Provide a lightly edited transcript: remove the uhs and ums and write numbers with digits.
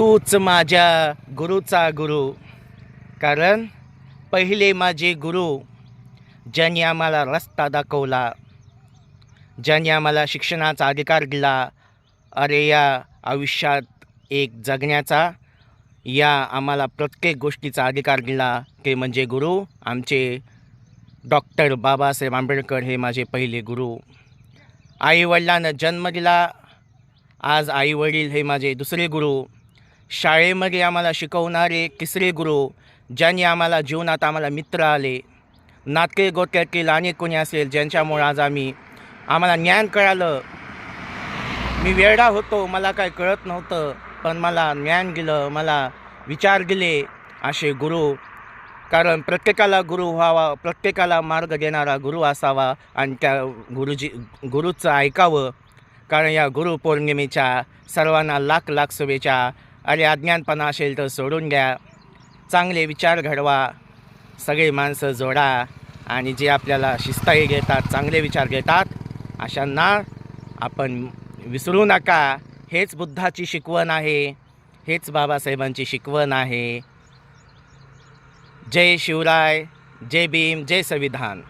तूच माझ्या गुरुचा गुरु, कारण पहिले माझे गुरु ज्यांनी आम्हाला रस्ता दाखवला, ज्यांनी आम्हाला शिक्षणाचा अधिकार दिला, अरे या आयुष्यात एक जगण्याचा, या आम्हाला प्रत्येक गोष्टीचा अधिकार दिला, ते म्हणजे गुरु आमचे डॉक्टर बाबासाहेब आंबेडकर हे माझे पहिले गुरु. आईवडिलांना जन्म दिला, आज आईवडील हे माझे दुसरे गुरु. शाळेमध्ये आम्हाला शिकवणारे तिसरे गुरु, ज्यांनी आम्हाला जीवनात आम्हाला मित्र आले, नाते गोत्यातील अनेक कोणी असेल ज्यांच्यामुळे आज आम्हाला ज्ञान कळालं. मी वेडा होतो, मला काय कळत नव्हतं, पण मला ज्ञान दिलं, मला विचार दिले असे गुरु. कारण प्रत्येकाला गुरु व्हावा, प्रत्येकाला मार्ग देणारा गुरु असावा आणि त्या गुरुचं ऐकावं. कारण या गुरुपौर्णिमेच्या सर्वांना लाख लाख शुभेच्छा. अरे अज्ञानपणा असेल तर सोडून द्या, चांगले विचार घडवा, सगळे माणसं जोडा आणि जे आपल्याला शिस्ताही घेतात, चांगले विचार घेतात, अशांना आपण विसरू नका. हेच बुद्धाची शिकवण आहे, हेच बाबासाहेबांची शिकवण आहे. जय शिवराय, जय भीम, जय संविधान.